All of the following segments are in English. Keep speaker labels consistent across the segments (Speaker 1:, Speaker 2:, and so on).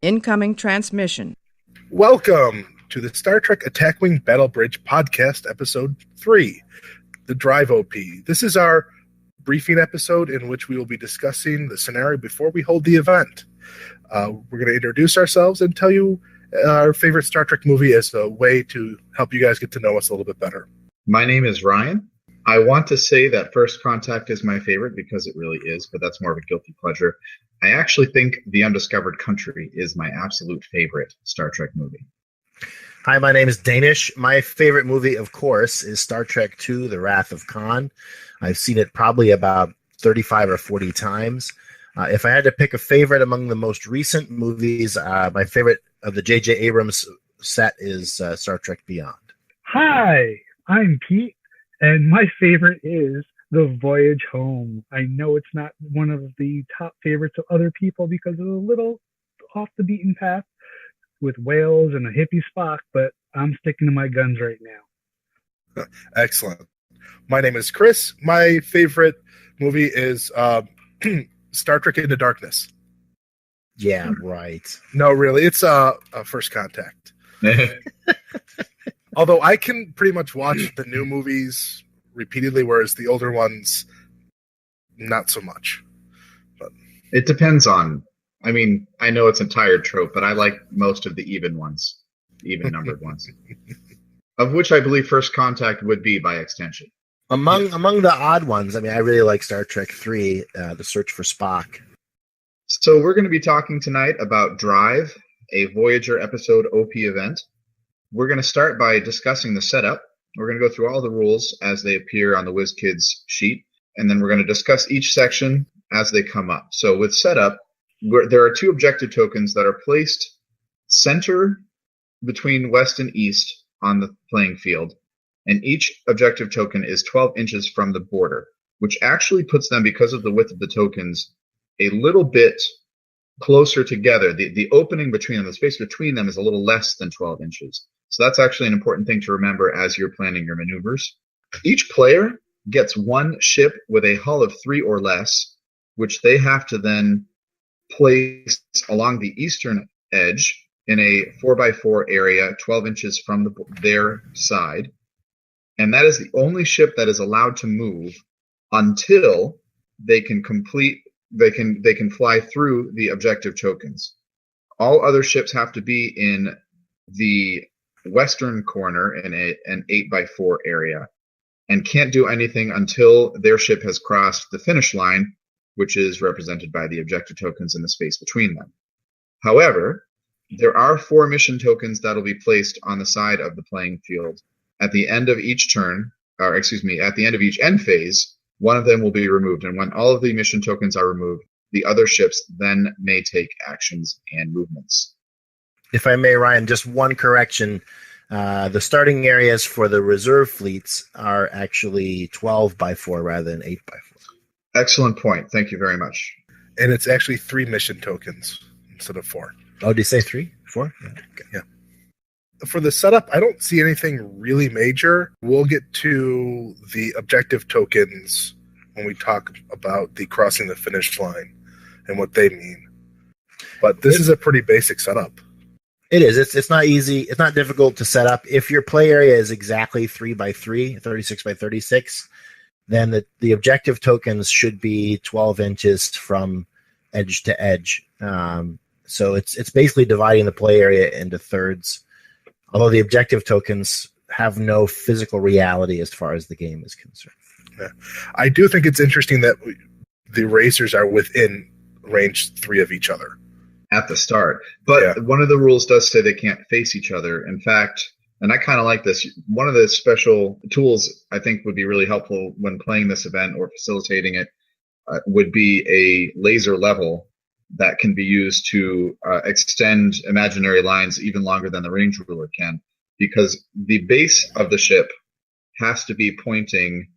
Speaker 1: Incoming transmission.
Speaker 2: Welcome to the Star Trek Attack Wing Battle Bridge podcast, episode 3, the Drive OP. This is our briefing episode in which we will be discussing the scenario before we hold the event. We're going to introduce ourselves and tell you our favorite Star Trek movie as a way to help you guys get to know us a little bit better.
Speaker 3: My name is Ryan. I want to say that First Contact is my favorite because it really is, but that's more of a guilty pleasure. I actually think The Undiscovered Country is my absolute favorite Star Trek movie.
Speaker 4: Hi, my name is Danish. My favorite movie, of course, is Star Trek II, The Wrath of Khan. I've seen it probably about 35 or 40 times. If I had to pick a favorite among the most recent movies, my favorite of the J.J. Abrams set is Star Trek Beyond.
Speaker 5: Hi, I'm Pete, and my favorite is The Voyage Home. I know it's not one of the top favorites of other people because it's a little off the beaten path with whales and a hippie Spock, but I'm sticking to my guns right now.
Speaker 2: Excellent. My name is Chris. My favorite movie is Star Trek Into Darkness.
Speaker 4: Yeah, right.
Speaker 2: No, really. It's First Contact. Although I can pretty much watch the new movies repeatedly, whereas the older ones, not so much. But
Speaker 3: it depends on, I mean, I know it's a tired trope, but I like most of the even ones, even numbered ones, of which I believe First Contact would be by extension.
Speaker 4: Among the odd ones, I mean, I really like Star Trek III, The Search for Spock.
Speaker 3: So we're going to be talking tonight about Drive, a Voyager episode OP event. We're going to start by discussing the setup. We're going to go through all the rules as they appear on the WizKids sheet, and then we're going to discuss each section as they come up. So with setup, there are 2 objective tokens that are placed center between west and east on the playing field, and each objective token is 12 inches from the border, which actually puts them, because of the width of the tokens, a little bit closer together. The opening between them, the space between them, is a little less than 12 inches. So that's actually an important thing to remember as you're planning your maneuvers. Each player gets 1 ship with a hull of 3 or less, which they have to then place along the eastern edge in a 4x4 area 12 inches from their side. And that is the only ship that is allowed to move until they can fly through the objective tokens. All other ships have to be in the western corner in an 8x4 area and can't do anything until their ship has crossed the finish line, which is represented by the objective tokens in the space between them. However, there are 4 mission tokens that will be placed on the side of the playing field. At the end of each turn, at the end of each end phase, 1 of them will be removed. And when all of the mission tokens are removed, the other ships then may take actions and movements.
Speaker 4: If I may, Ryan, just one correction. The starting areas for the reserve fleets are actually 12x4 rather than 8x4.
Speaker 3: Excellent point. Thank you very much.
Speaker 2: and it's actually 3 mission tokens instead of 4.
Speaker 4: Oh, did you say 3? 4?
Speaker 2: Yeah. Okay. Yeah. For the setup, I don't see anything really major. We'll get to the objective tokens when we talk about the crossing the finish line and what they mean. But this is a pretty basic setup.
Speaker 4: It is. It's not easy. It's not difficult to set up. If your play area is exactly 3x3, 36x36, then the objective tokens should be 12 inches from edge to edge. So it's basically dividing the play area into thirds, although the objective tokens have no physical reality as far as the game is concerned.
Speaker 2: Yeah. I do think it's interesting that the racers are within range 3 of each other
Speaker 3: at the start. But one of the rules does say they can't face each other. In fact, and I kind of like this, one of the special tools I think would be really helpful when playing this event or facilitating it would be a laser level that can be used to extend imaginary lines even longer than the range ruler can, because the base of the ship has to be pointing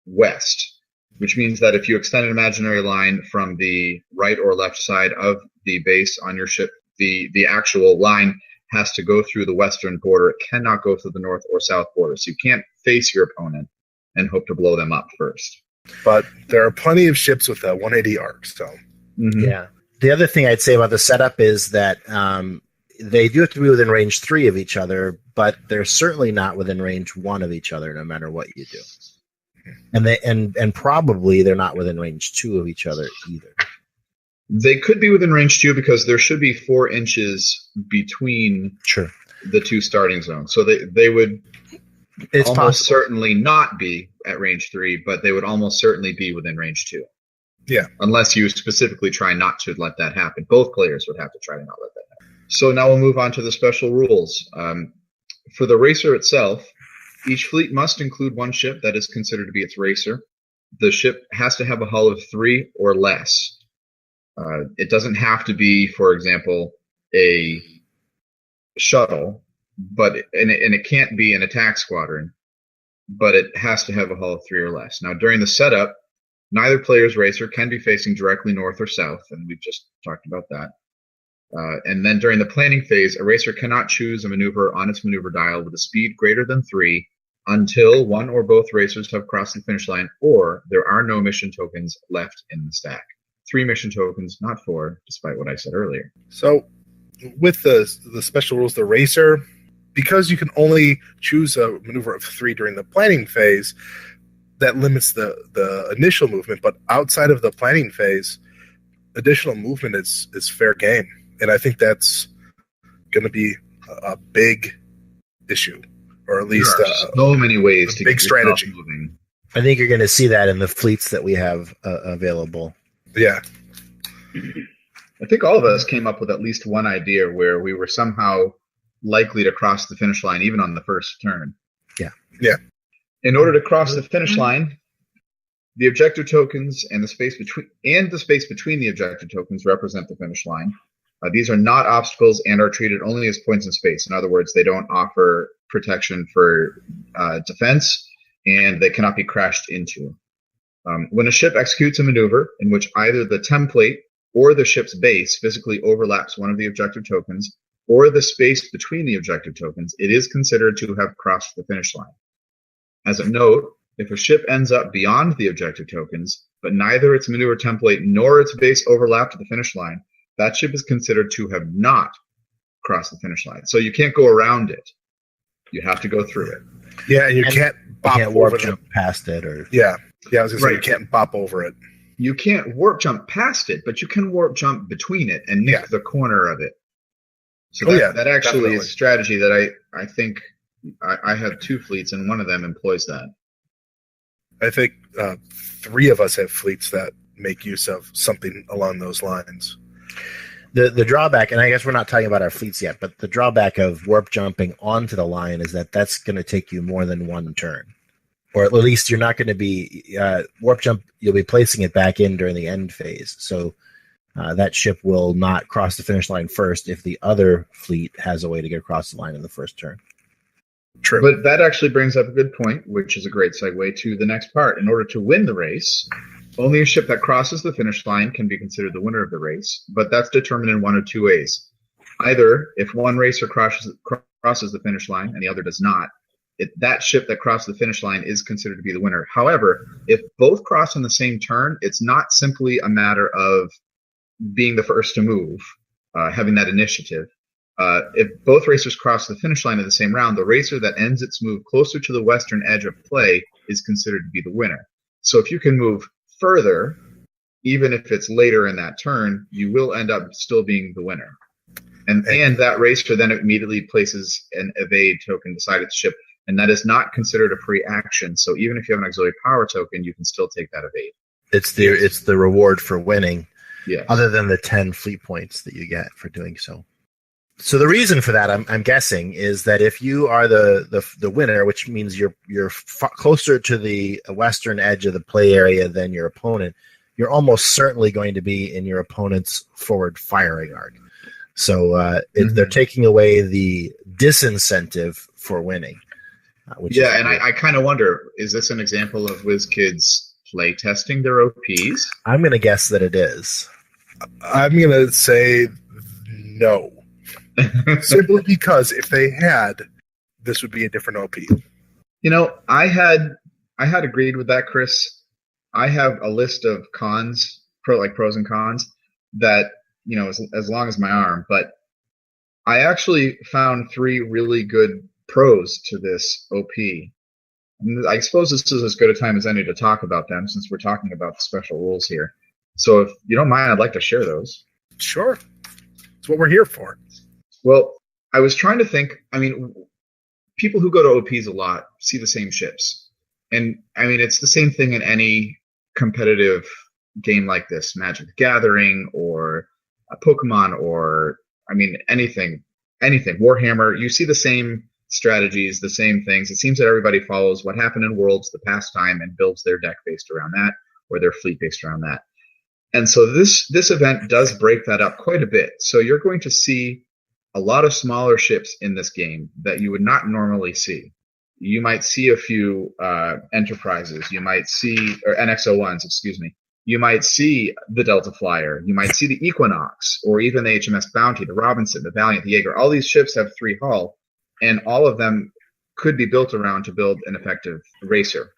Speaker 3: west, which means that if you extend an imaginary line from the right or left side of the base on your ship, the actual line has to go through the western border. It cannot go through the north or south border. So you can't face your opponent and hope to blow them up first.
Speaker 2: But there are plenty of ships with a 180 arc, so...
Speaker 4: Mm-hmm. Yeah. The other thing I'd say about the setup is that they do have to be within range 3 of each other, but they're certainly not within range 1 of each other, no matter what you do. And probably they're not within range 2 of each other either.
Speaker 3: They could be within range 2 because there should be 4 inches between the 2 starting zones. So they would almost certainly not be at range 3, but they would almost certainly be within range 2.
Speaker 2: Yeah.
Speaker 3: Unless you specifically try not to let that happen. Both players would have to try to not let that happen. So now we'll move on to the special rules. For the racer itself, each fleet must include one ship that is considered to be its racer. The ship has to have a hull of 3 or less. It doesn't have to be, for example, a shuttle, and it can't be an attack squadron, but it has to have a hull of 3 or less. Now, during the setup, neither player's racer can be facing directly north or south, and we've just talked about that. And then during the planning phase, a racer cannot choose a maneuver on its maneuver dial with a speed greater than 3 until one or both racers have crossed the finish line, or there are no mission tokens left in the stack. 3 mission tokens, not 4, despite what I said earlier.
Speaker 2: So with the special rules, the racer, because you can only choose a maneuver of 3 during the planning phase, that limits the initial movement. But outside of the planning phase, additional movement is fair game. And I think that's going to be a big issue, or at least
Speaker 3: so many ways to
Speaker 2: big
Speaker 3: get
Speaker 2: strategy.
Speaker 3: Moving.
Speaker 4: I think you're going to see that in the fleets that we have available.
Speaker 2: Yeah.
Speaker 3: I think all of us came up with at least one idea where we were somehow likely to cross the finish line, even on the first turn.
Speaker 4: Yeah.
Speaker 2: Yeah.
Speaker 3: In order to cross the finish line, the objective tokens and the space between the objective tokens represent the finish line. These are not obstacles and are treated only as points in space. In other words, they don't offer protection for defense, and they cannot be crashed into. When a ship executes a maneuver in which either the template or the ship's base physically overlaps one of the objective tokens or the space between the objective tokens, it is considered to have crossed the finish line. As a note, if a ship ends up beyond the objective tokens, but neither its maneuver template nor its base overlapped the finish line, that ship is considered to have not crossed the finish line. So you can't go around it. You have to go through it.
Speaker 2: Yeah, and you can't
Speaker 4: warp jump past it. I
Speaker 2: was going to say, you can't bop over it.
Speaker 3: You can't warp jump past it, but you can warp jump between it and nick the corner of it. So that actually definitely is a strategy that I think I have 2 fleets, and one of them employs that.
Speaker 2: I think 3 of us have fleets that make use of something along those lines.
Speaker 4: The drawback, and I guess we're not talking about our fleets yet, but the drawback of warp jumping onto the line is that's going to take you more than one turn. Or at least you're not going to be warp jump, you'll be placing it back in during the end phase. So that ship will not cross the finish line first if the other fleet has a way to get across the line in the first turn.
Speaker 2: True.
Speaker 3: But that actually brings up a good point, which is a great segue to the next part. In order to win the race, only a ship that crosses the finish line can be considered the winner of the race, but that's determined in one of 2 ways. Either if one racer crosses the finish line and the other does not, that ship that crossed the finish line is considered to be the winner. However, if both cross on the same turn, it's not simply a matter of being the first to move, having that initiative. If both racers cross the finish line in the same round, the racer that ends its move closer to the western edge of play is considered to be the winner. So if you can move further, even if it's later in that turn, you will end up still being the winner. And that racer then immediately places an evade token beside its ship, and that is not considered a free action. So even if you have an auxiliary power token, you can still take that evade.
Speaker 4: It's the reward for winning,
Speaker 3: yes,
Speaker 4: other than the 10 fleet points that you get for doing so. So the reason for that, I'm guessing, is that if you are the winner, which means you're closer to the western edge of the play area than your opponent, you're almost certainly going to be in your opponent's forward firing arc. So they're taking away the disincentive for winning.
Speaker 3: I kind of wonder, is this an example of WizKids play testing their OPs?
Speaker 4: I'm going to guess that it is.
Speaker 2: I'm going to say no. Simply because if they had, this would be a different OP.
Speaker 3: You know, I had agreed with that, Chris. I have a list of cons, pros and cons, that as long as my arm. But I actually found 3 really good pros to this OP. And I suppose this is as good a time as any to talk about them, since we're talking about the special rules here. So if you don't mind, I'd like to share those.
Speaker 2: Sure. That's what we're here for.
Speaker 3: Well, I was trying to think, people who go to OPs a lot see the same ships. And, it's the same thing in any competitive game like this, Magic the Gathering or a Pokemon or, anything, Warhammer. You see the same strategies, the same things. It seems that everybody follows what happened in Worlds the past time and builds their deck based around that, or their fleet based around that. And so this event does break that up quite a bit. So you're going to see a lot of smaller ships in this game that you would not normally see. You might see a few Enterprises. You might see, or NX-01s, excuse me. You might see the Delta Flyer. You might see the Equinox, or even the HMS Bounty, the Robinson, the Valiant, the Jaeger. All these ships have 3 hull, and all of them could be built around to build an effective racer.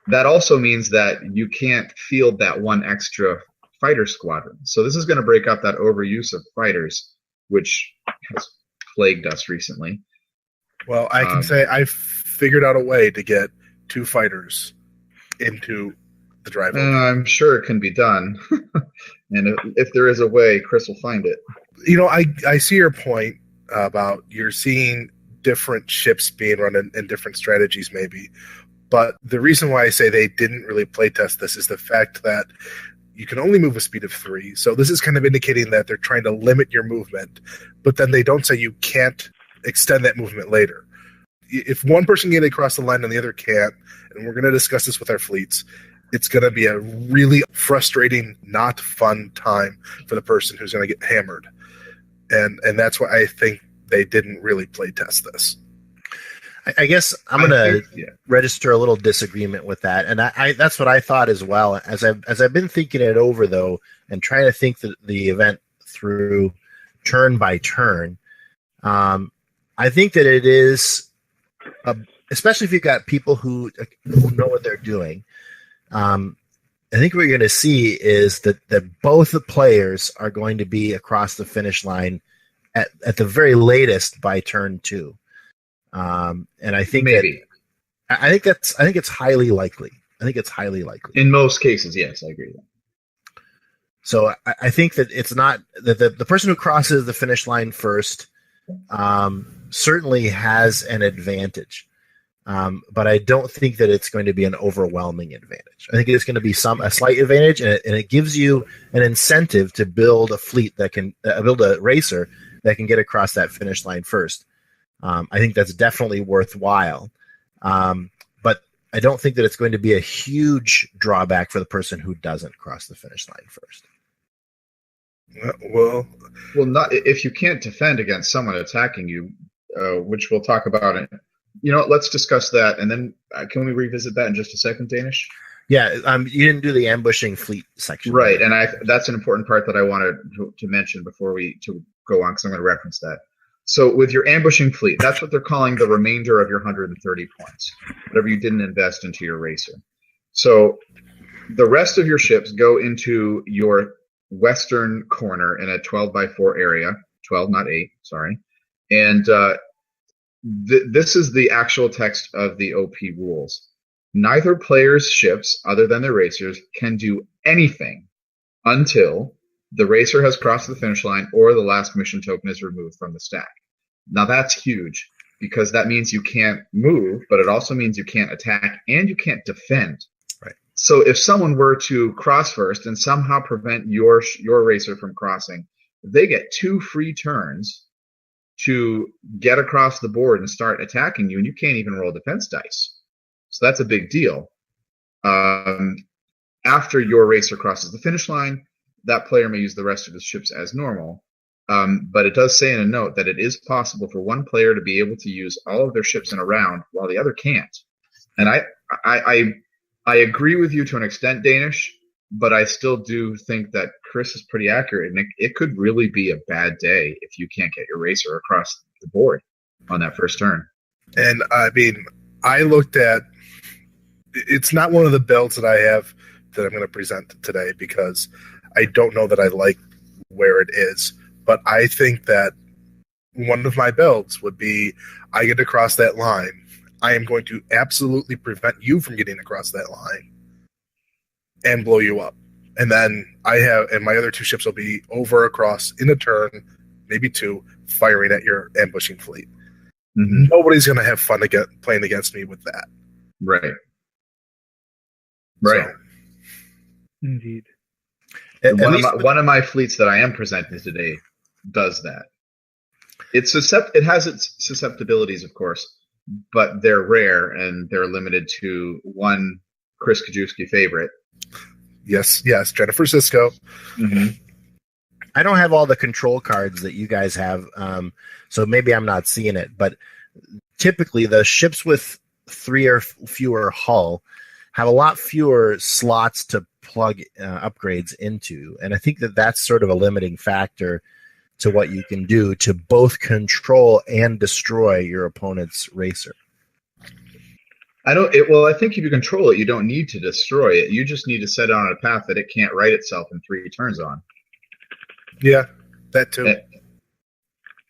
Speaker 3: That also means that you can't field that one extra fighter squadron. So this is going to break up that overuse of fighters, which has plagued us recently.
Speaker 2: Well, I can say I figured out a way to get 2 fighters into the drive.
Speaker 3: I'm sure it can be done. And if there is a way, Chris will find it.
Speaker 2: I see your point about you're seeing different ships being run in different strategies maybe. But the reason why I say they didn't really playtest this is the fact that you can only move a speed of 3. So this is kind of indicating that they're trying to limit your movement, but then they don't say you can't extend that movement later. If one person can get across the line and the other can't, and we're going to discuss this with our fleets, it's going to be a really frustrating, not fun time for the person who's going to get hammered. And that's why I think they didn't really playtest this.
Speaker 4: I guess I'm going to register a little disagreement with that, and I that's what I thought as well. As I've been thinking it over though, and trying to think the event through turn by turn, I think that it is, especially if you've got people who know what they're doing. I think what you're going to see is that both the players are going to be across the finish line at the very latest by turn 2. And I think
Speaker 3: maybe.
Speaker 4: I think it's highly likely.
Speaker 3: In most cases, yes, I agree with that.
Speaker 4: So I think that it's not that the person who crosses the finish line first certainly has an advantage. But I don't think that it's going to be an overwhelming advantage. I think it's going to be a slight advantage, and it gives you an incentive to build a fleet that can build a racer that can get across that finish line first. I think that's definitely worthwhile. But I don't think that it's going to be a huge drawback for the person who doesn't cross the finish line first.
Speaker 2: Well,
Speaker 3: not if you can't defend against someone attacking you, which we'll talk about. Let's discuss that, and then can we revisit that in just a second, Danish?
Speaker 4: Yeah, you didn't do the ambushing fleet section,
Speaker 3: right? And that's an important part that I wanted to mention before we go on, because I'm going to reference that. So with your ambushing fleet, that's what they're calling the remainder of your 130 points, whatever you didn't invest into your racer. So the rest of your ships go into your western corner in a 12 by 4 area, 12, not 8, sorry. And this is the actual text of the OP rules. Neither player's ships, other than their racers, can do anything until the racer has crossed the finish line or the last mission token is removed from the stack. Now that's huge, because that means you can't move, but it also means you can't attack and you can't defend.
Speaker 4: Right.
Speaker 3: So if someone were to cross first and somehow prevent your racer from crossing, they get 2 free turns to get across the board and start attacking you, and you can't even roll defense dice. So that's a big deal. After your racer crosses the finish line, that player may use the rest of his ships as normal. But it does say in a note that it is possible for one player to be able to use all of their ships in a round while the other can't. And I agree with you to an extent, Danish, but I still do think that Chris is pretty accurate, and it could really be a bad day if you can't get your racer across the board on that first turn.
Speaker 2: And I looked at, it's not one of the builds that I have that I'm going to present today, because I don't know that I like where it is. But I think that one of my builds would be, I get across that line, I am going to absolutely prevent you from getting across that line and blow you up. And then and my other 2 ships will be over across in a turn, maybe 2, firing at your ambushing fleet. Mm-hmm. Nobody's going to have fun playing against me with that.
Speaker 3: Right.
Speaker 2: So,
Speaker 5: indeed.
Speaker 3: One of my fleets that I am presenting today does that. It has its susceptibilities, of course, but they're rare and they're limited to one Chris Kajewski favorite.
Speaker 2: Yes, Jennifer Sisko.
Speaker 3: Mm-hmm.
Speaker 4: I don't have all the control cards that you guys have, so maybe I'm not seeing it. But typically, the ships with 3 or fewer hull have a lot fewer slots to plug upgrades into, and I think that's sort of a limiting factor to what you can do to both control and destroy your opponent's racer.
Speaker 3: I think if you control it, you don't need to destroy it. You just need to set it on a path that it can't right itself in 3 turns on.
Speaker 2: Yeah, that too.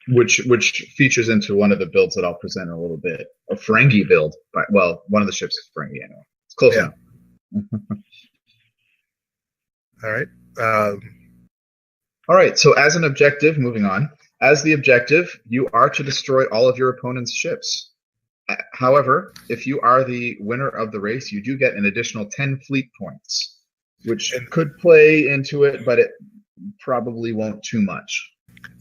Speaker 3: Which features into one of the builds that I'll present in a little bit. A Ferengi build. Well, one of the ships is Ferengi, I know. It's close enough.
Speaker 2: All right.
Speaker 3: All right, so as an objective, moving on. As the objective, you are to destroy all of your opponent's ships. However, if you are the winner of the race, you do get an additional 10 fleet points, which could play into it, but it probably won't too much.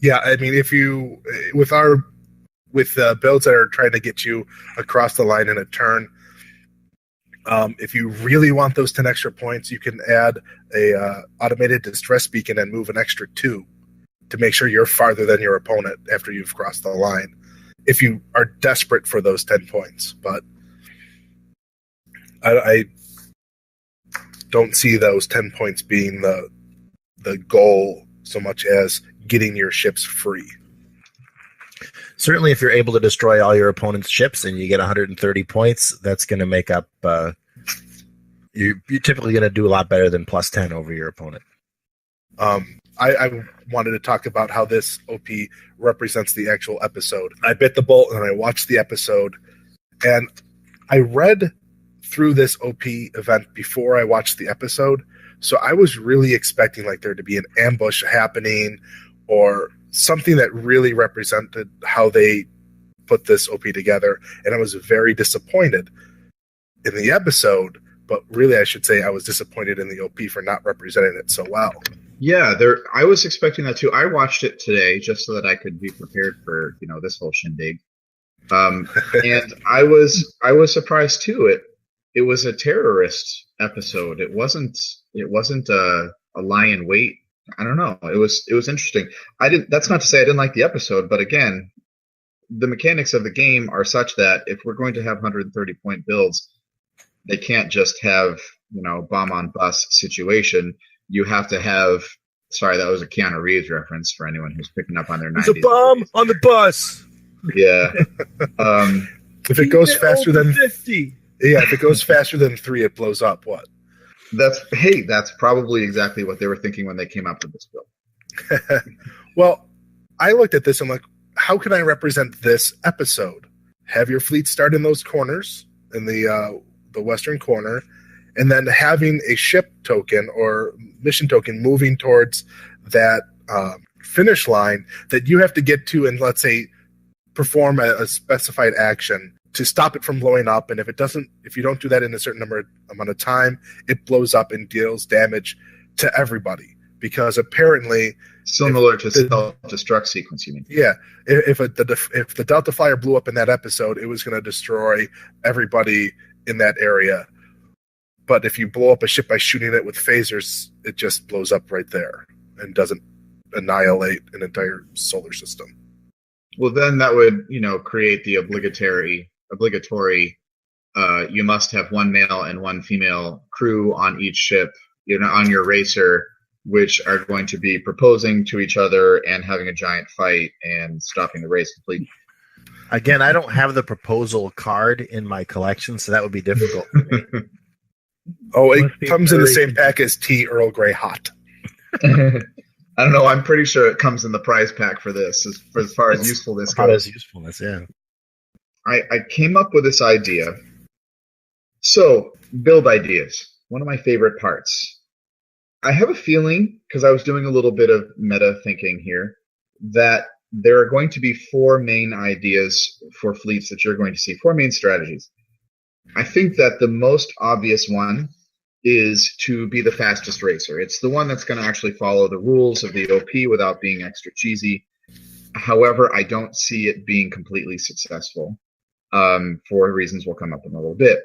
Speaker 2: Yeah, I mean, if you with builds that are trying to get you across the line in a turn, if you really want those 10 extra points, you can add a automated distress beacon and move an extra 2 to make sure you're farther than your opponent after you've crossed the line, if you are desperate for those 10 points. But I don't see those 10 points being the goal so much as getting your ships free.
Speaker 4: Certainly, if you're able to destroy all your opponent's ships and you get 130 points, that's going to make up. You're typically going to do a lot better than plus 10 over your opponent.
Speaker 2: I wanted to talk about how this OP represents the actual episode. I bit the bullet and I watched the episode, and I read through this OP event before I watched the episode, so I was really expecting like there to be an ambush happening or something that really represented how they put this OP together, and I was very disappointed in the episode, but really I should say I was disappointed in the OP for not representing it so well.
Speaker 3: Yeah, I was expecting that too. I watched it today just so that I could be prepared for, this whole shindig. And I was surprised too. It was a terrorist episode. It wasn't a lie in wait. I don't know. It was interesting. That's not to say I didn't like the episode, but again, the mechanics of the game are such that if we're going to have 130 point builds, they can't just have, bomb on bus situation. You have to have, sorry, that was a Keanu Reeves reference for anyone who's picking up on their 90s.
Speaker 4: There's a bomb on the bus.
Speaker 3: Yeah.
Speaker 2: If it goes faster than
Speaker 4: 50.
Speaker 2: Yeah, if it goes faster than 3, it blows up. What?
Speaker 3: That's probably exactly what they were thinking when they came up with this build.
Speaker 2: Well, I looked at this and I'm like, how can I represent this episode? Have your fleet start in those corners, in the western corner, and then having a ship token or mission token moving towards that finish line that you have to get to and, let's say, perform a specified action to stop it from blowing up. And if you don't do that in a certain amount of time, it blows up and deals damage to everybody. Because apparently,
Speaker 3: similar to self-destruct sequence, you mean?
Speaker 2: Yeah, if the Delta Flyer blew up in that episode, it was going to destroy everybody in that area. But if you blow up a ship by shooting it with phasers, it just blows up right there and doesn't annihilate an entire solar system.
Speaker 3: Well, then that would, create the obligatory. You must have one male and one female crew on each ship, on your racer, which are going to be proposing to each other and having a giant fight and stopping the race completely.
Speaker 4: Again, I don't have the proposal card in my collection, so that would be difficult for me.
Speaker 2: Oh, it comes in the same pack as tea Earl Grey hot.
Speaker 3: I don't know. I'm pretty sure it comes in the prize pack for this, as far as usefulness
Speaker 4: About
Speaker 3: goes.
Speaker 4: as usefulness, yeah.
Speaker 3: I came up with this idea. So, build ideas. One of my favorite parts. I have a feeling, because I was doing a little bit of meta thinking here, that there are going to be 4 main ideas for fleets that you're going to see, 4 main strategies. I think that the most obvious one is to be the fastest racer. It's the one that's going to actually follow the rules of the OP without being extra cheesy. However, I don't see it being completely successful for reasons we'll come up in a little bit.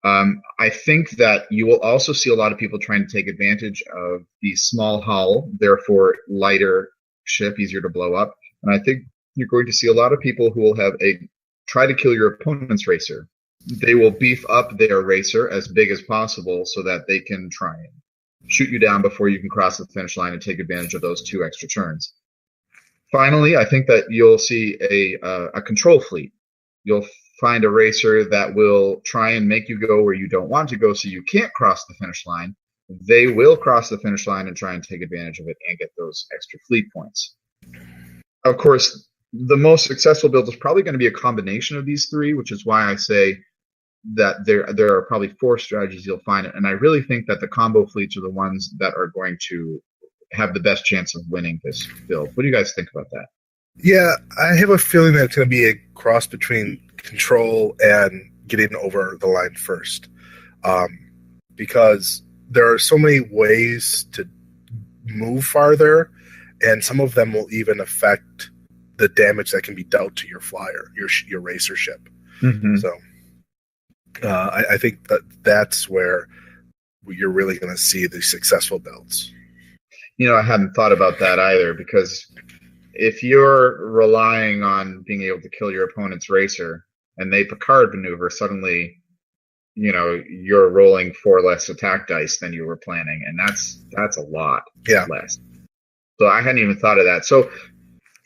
Speaker 3: I think that you will also see a lot of people trying to take advantage of the small hull, therefore lighter ship, easier to blow up. And I think you're going to see a lot of people who will have try to kill your opponent's racer. They will beef up their racer as big as possible so that they can try and shoot you down before you can cross the finish line and take advantage of those 2 extra turns. Finally, I think that you'll see a control fleet. You'll find a racer that will try and make you go where you don't want to go so you can't cross the finish line. They will cross the finish line and try and take advantage of it and get those extra fleet points. Of course, the most successful build is probably going to be a combination of these 3, which is why I say that there are probably 4 strategies you'll find. And I really think that the combo fleets are the ones that are going to have the best chance of winning this build. What do you guys think about that?
Speaker 2: Yeah, I have a feeling that it's going to be a cross between control and getting over the line first, because there are so many ways to move farther, and some of them will even affect the damage that can be dealt to your flyer, your racer ship.
Speaker 3: Mm-hmm.
Speaker 2: So I think that's where you're really going to see the successful builds.
Speaker 3: I hadn't thought about that either, because if you're relying on being able to kill your opponent's racer and they Picard maneuver, suddenly, you're rolling 4 less attack dice than you were planning, and that's a lot less. So I hadn't even thought of that. So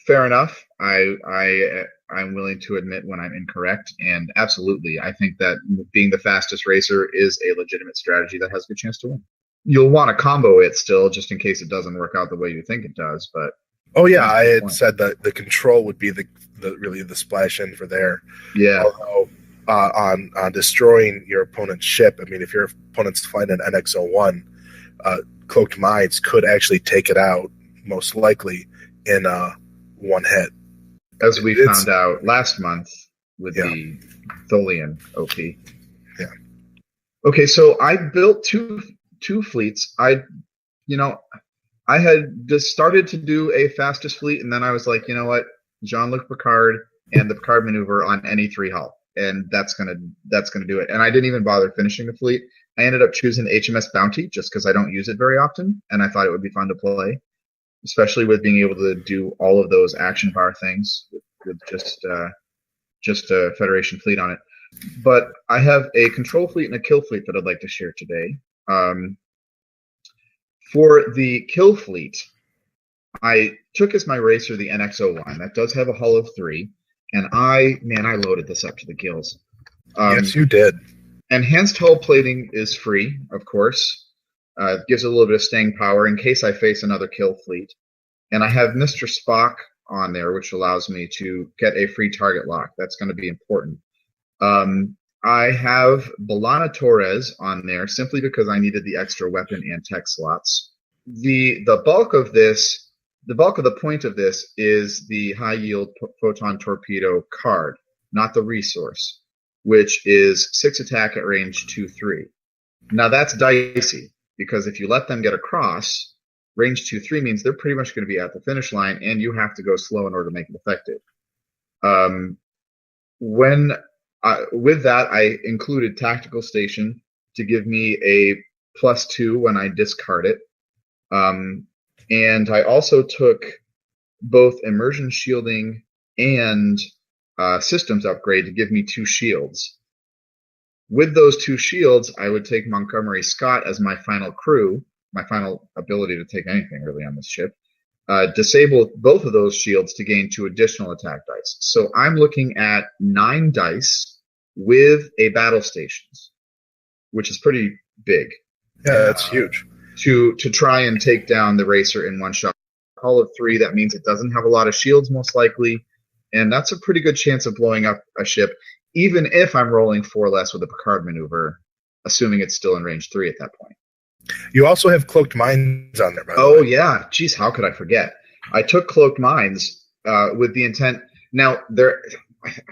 Speaker 3: fair enough. I'm willing to admit when I'm incorrect, and absolutely, I think that being the fastest racer is a legitimate strategy that has a good chance to win. You'll want to combo it still, just in case it doesn't work out the way you think it does. But
Speaker 2: I had said that the control would be the really the splash in for there.
Speaker 3: Yeah.
Speaker 2: Although on destroying your opponent's ship, I mean, if your opponent's flying an NX-01, Cloaked Minds could actually take it out, most likely in one hit.
Speaker 3: As we found out last month with the Tholian OP.
Speaker 2: Yeah.
Speaker 3: Okay, so I built two fleets. I had just started to do a fastest fleet, and then I was like, you know what, Jean-Luc Picard and the Picard maneuver on any 3 hull, and that's gonna do it. And I didn't even bother finishing the fleet. I ended up choosing HMS Bounty just because I don't use it very often, and I thought it would be fun to play, especially with being able to do all of those action bar things with just a Federation fleet on it. But I have a control fleet and a kill fleet that I'd like to share today. For the kill fleet, I took as my racer the NX-01. That does have a hull of 3, and I loaded this up to the gills.
Speaker 2: Yes, you did.
Speaker 3: Enhanced hull plating is free, of course. It gives it a little bit of staying power in case I face another kill fleet. And I have Mr. Spock on there, which allows me to get a free target lock. That's going to be important. I have B'Elanna Torres on there simply because I needed the extra weapon and tech slots. The bulk of the point of this is the high yield photon torpedo card, not the resource, which is 6 attack at range 2-3. Now that's dicey, because if you let them get across, range 2-3 means they're pretty much going to be at the finish line, and you have to go slow in order to make it effective. With that, I included Tactical Station to give me a +2 when I discard it. And I also took both Immersion Shielding and Systems Upgrade to give me 2 shields. With those 2 shields, I would take Montgomery Scott as my final crew, my final ability to take anything really on this ship. Disable both of those shields to gain 2 additional attack dice. So I'm looking at 9 dice with a battle stations, which is pretty big.
Speaker 2: Yeah, that's huge.
Speaker 3: To try and take down the racer in one shot. hull of 3. That means it doesn't have a lot of shields, most likely. And that's a pretty good chance of blowing up a ship, even if I'm rolling 4 less with a Picard maneuver, assuming it's still in range 3 at that point.
Speaker 2: You also have cloaked mines on there, by the way.
Speaker 3: Oh, yeah. Geez, how could I forget? I took cloaked mines with the intent. Now,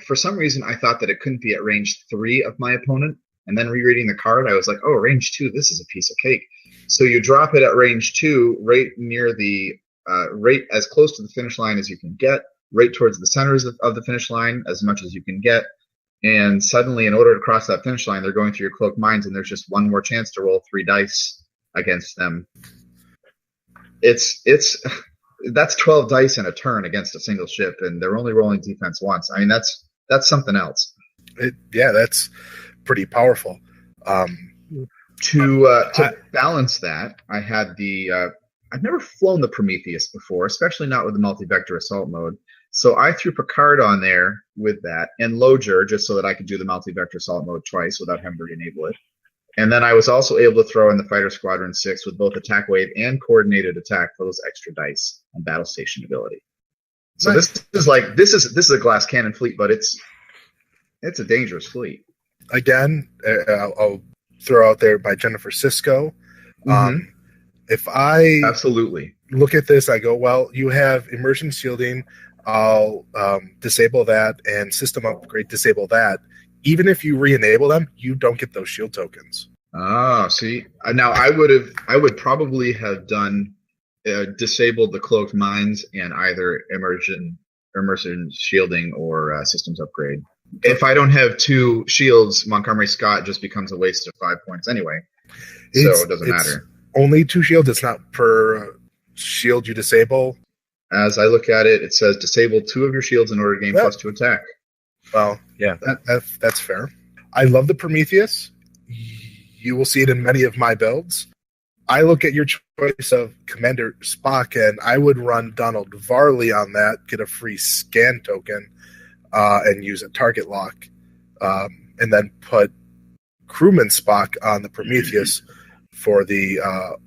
Speaker 3: for some reason, I thought that it couldn't be at range 3 of my opponent. And then rereading the card, I was like, oh, range 2, this is a piece of cake. So you drop it at range 2, right near the, right as close to the finish line as you can get, right towards the centers of the finish line as much as you can get. And suddenly, in order to cross that finish line, they're going through your cloaked mines, and there's just one more chance to roll 3 dice against them. That's 12 dice in a turn against a single ship, and they're only rolling defense once. I mean, that's something else.
Speaker 2: That's pretty powerful.
Speaker 3: To balance that, I had I've never flown the Prometheus before, especially not with the multi-vector assault mode. So I threw Picard on there with that, and Loger, just so that I could do the multi-vector assault mode twice without having to re-enable it. And then I was also able to throw in the Fighter Squadron 6 with both attack wave and coordinated attack for those extra dice and battle station ability. So nice. This is a glass cannon fleet, but it's a dangerous fleet.
Speaker 2: Again, I'll throw out there by Jennifer Sisko.
Speaker 3: Mm-hmm.
Speaker 2: If I
Speaker 3: absolutely
Speaker 2: look at this, I go, well, you have immersion shielding. I'll disable that, and system upgrade, disable that. Even if you re-enable them, you don't get those shield tokens.
Speaker 3: Ah, see, now I would probably have done disabled the cloaked mines and either immersion shielding or systems upgrade. If I don't have 2 shields, Montgomery Scott just becomes a waste of 5 points anyway. So it doesn't matter.
Speaker 2: Only 2 shields. It's not per shield you disable.
Speaker 3: As I look at it, it says disable 2 of your shields in order to gain +2 attack.
Speaker 2: Well, yeah, that's fair. I love the Prometheus. You will see it in many of my builds. I look at your choice of Commander Spock, and I would run Donald Varley on that, get a free scan token, and use a target lock, and then put Crewman Spock on the Prometheus for the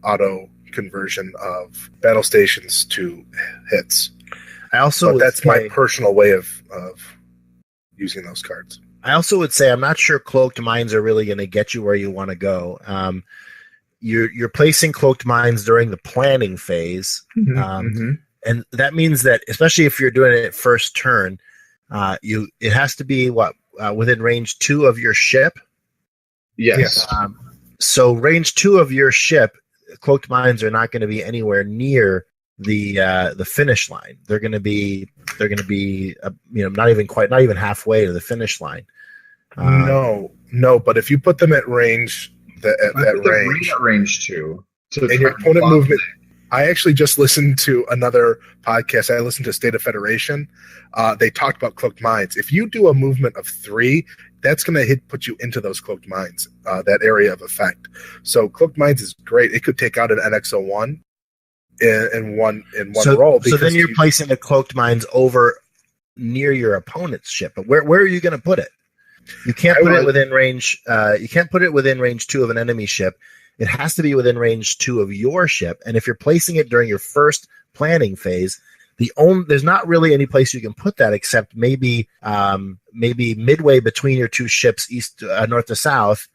Speaker 2: auto conversion of battle stations to hits. That's my personal way of using those cards.
Speaker 4: I also would say I'm not sure cloaked mines are really going to get you where you want to go. You're placing cloaked mines during the planning phase, and that means that especially if you're doing it at first turn, it has to be within range 2 of your ship.
Speaker 3: Yes.
Speaker 4: So range 2 of your ship, cloaked mines are not going to be anywhere near the finish line. They're going to be not even halfway to the finish line.
Speaker 2: No. But if you put them at range,
Speaker 3: range 2,
Speaker 2: and your opponent movement. I actually just listened to another podcast. I listened to State of Federation. They talked about cloaked mines. If you do a movement of 3, that's going to put you into those cloaked mines, that area of effect. So cloaked mines is great. It could take out an NX-01 in one roll.
Speaker 4: So then you're placing the cloaked mines over near your opponent's ship. But where are you going to put it? You can't put it within range. You can't put it within range 2 of an enemy ship. It has to be within range 2 of your ship. And if you're placing it during your first planning phase, there's not really any place you can put that except maybe midway between your 2 ships, north to south,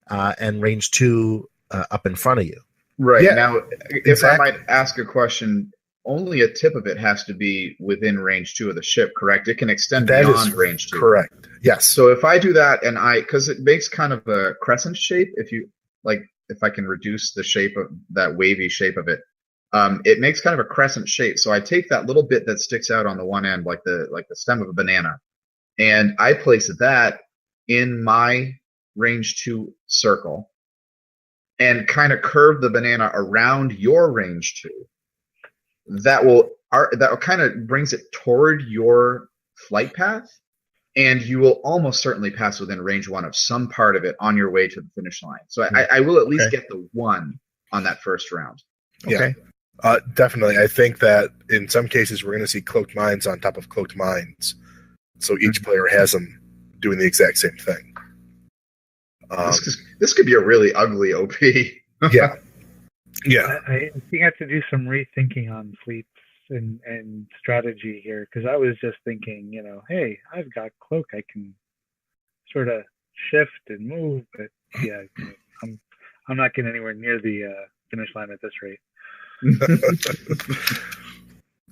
Speaker 4: and range 2 up in front of you.
Speaker 3: Right. Yeah, now, if I might ask a question, only a tip of it has to be within range 2 of the ship, correct? It can extend beyond range 2.
Speaker 2: Correct. Yes.
Speaker 3: So if I do that, and because it makes kind of a crescent shape, if I can reduce the shape of that wavy shape of it, it makes kind of a crescent shape. So I take that little bit that sticks out on the one end, like the stem of a banana, and I place that in my range 2 circle, and kind of curve the banana around your range 2. That will kind of brings it toward your flight path, and you will almost certainly pass within range 1 of some part of it on your way to the finish line. So I will at least get the 1 on that first round.
Speaker 2: Okay. Definitely. I think that in some cases we're going to see cloaked mines on top of cloaked mines. So each player has them doing the exact same thing.
Speaker 3: This could be a really ugly OP.
Speaker 2: Yeah.
Speaker 5: I think I have to do some rethinking on fleets and strategy here, because I was just thinking, hey, I've got cloak, I can sort of shift and move, but yeah, I'm not getting anywhere near the finish line at this rate.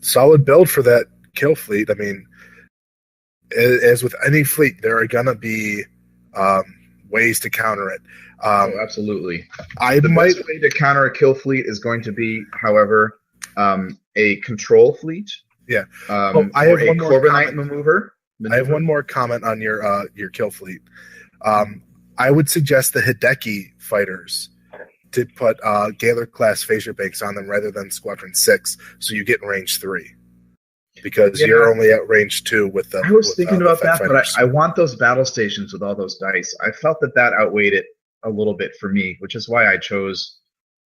Speaker 2: Solid build for that kill fleet. I mean, as with any fleet, there are gonna be ways to counter it.
Speaker 3: Absolutely. The best way to counter a kill fleet is going to be, however, a control fleet.
Speaker 2: Yeah.
Speaker 3: I have a Corbinite maneuver.
Speaker 2: I have one more comment on your kill fleet. I would suggest the Hideki fighters to put Gaylor class phaser banks on them rather than Squadron 6, so you get in range 3. Because you're only at range 2 with the.
Speaker 3: I was thinking about that,
Speaker 2: fighters.
Speaker 3: but I want those battle stations with all those dice. I felt that outweighed it a little bit for me, which is why I chose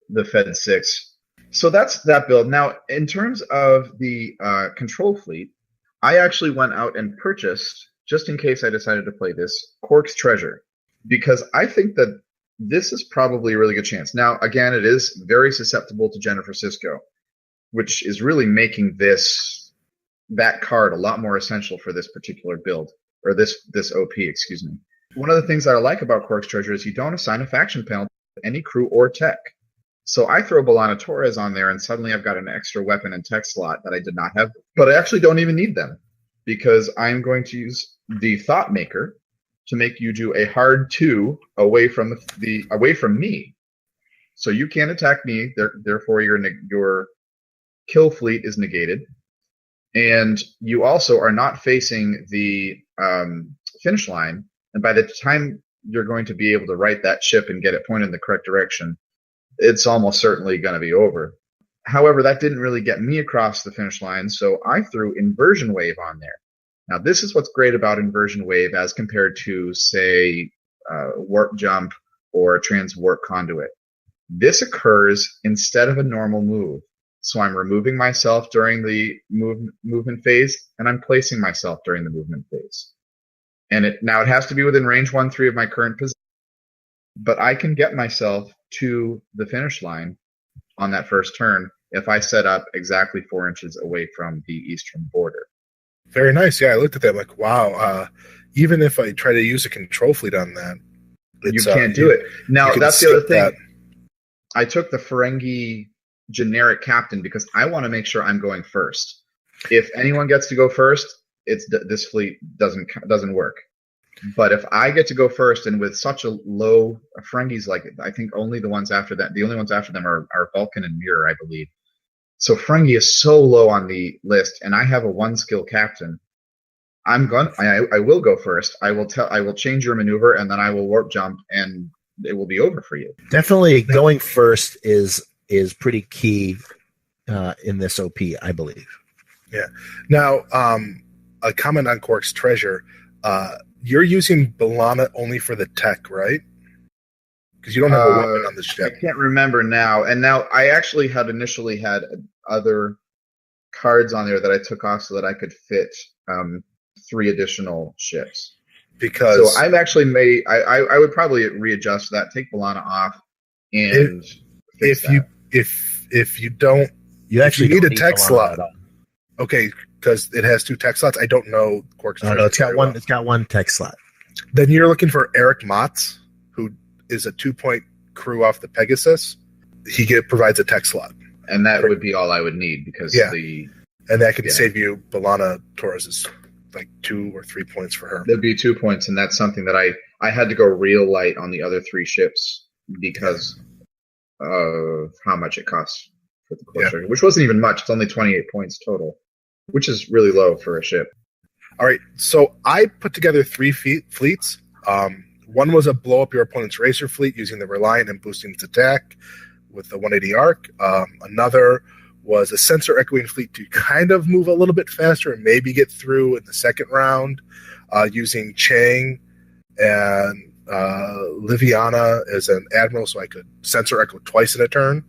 Speaker 3: the Fed 6. So that's that build. Now, in terms of the control fleet, I actually went out and purchased, just in case I decided to play this, Quark's Treasure, because I think that this is probably a really good chance. Now, again, it is very susceptible to Jennifer Sisko, which is really making that card a lot more essential for this particular build, or this OP, excuse me. One of the things that I like about Quark's Treasure is you don't assign a faction penalty to any crew or tech. So I throw B'Elanna Torres on there, and suddenly I've got an extra weapon and tech slot that I did not have. But I actually don't even need them, because I'm going to use the Thought Maker to make you do a hard 2 away from me. So you can't attack me, therefore your kill fleet is negated. And you also are not facing the finish line. And by the time you're going to be able to right that ship and get it pointed in the correct direction, it's almost certainly going to be over. However, that didn't really get me across the finish line, so I threw Inversion Wave on there. Now, this is what's great about Inversion Wave as compared to, say, Warp Jump or Transwarp Conduit. This occurs instead of a normal move. So I'm removing myself during the movement phase, and I'm placing myself during the movement phase. And it has to be within range 1-3 of my current position, but I can get myself to the finish line on that first turn if I set up exactly 4 inches away from the eastern border.
Speaker 2: Very nice. Yeah, I looked at that like, wow. Even if I try to use a control fleet on that,
Speaker 3: you can't do it. Now, that's the other thing. I took the Ferengi generic captain because I want to make sure I'm going first. If anyone gets to go first, this fleet doesn't work. But if I get to go first, and with such a low Ferengis, like I think the only ones after them are Vulcan and Mirror, I believe. So Ferengi is so low on the list, and I have a 1-skill captain. I will go first. I will change your maneuver, and then I will warp jump, and it will be over for you.
Speaker 4: Definitely going first is pretty key in this OP, I believe.
Speaker 2: Yeah. Now, a comment on Quark's Treasure. You're using B'Elanna only for the tech, right? Because you don't have a weapon on the ship.
Speaker 3: I can't remember now. And now I actually had initially had other cards on there that I took off so that I could fit 3 additional ships.
Speaker 2: Because
Speaker 3: so I've actually I would probably readjust that, take B'Elanna off, and
Speaker 2: if you don't,
Speaker 4: you actually
Speaker 2: need a tech slot. Okay, because it has 2 tech slots. I don't know Quark's Treasure.
Speaker 4: No, it's got one. It's got 1 tech slot.
Speaker 2: Then you're looking for Eric Motz, who is a 2-point crew off the Pegasus. He provides a tech slot,
Speaker 3: and that would be all I would need because
Speaker 2: and that could save you B'Elanna Torres's like 2 or 3 points for her.
Speaker 3: There'd be 2 points, and that's something that I had to go real light on the other 3 ships because of how much it costs for the Quark's Treasure, which wasn't even much. It's only 28 points total, which is really low for a ship.
Speaker 2: All right, so I put together 3 fleets. One was a blow up your opponent's racer fleet using the Reliant and boosting its attack with the 180 arc. Another was a sensor echoing fleet to kind of move a little bit faster and maybe get through in the second round using Chang and Liviana as an admiral, so I could sensor echo twice in a turn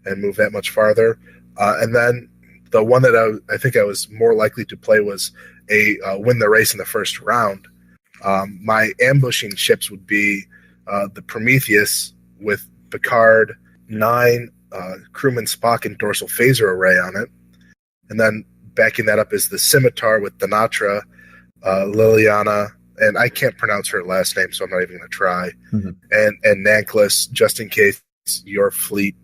Speaker 2: and move that much farther. And then the one that I think I was more likely to play was a win the race in the first round. My ambushing ships would be the Prometheus with Picard, 9 crewman Spock and dorsal phaser array on it. And then backing that up is the Scimitar with Dinatra, Liliana, and I can't pronounce her last name, so I'm not even going to try, and Nanklis, just in case your fleet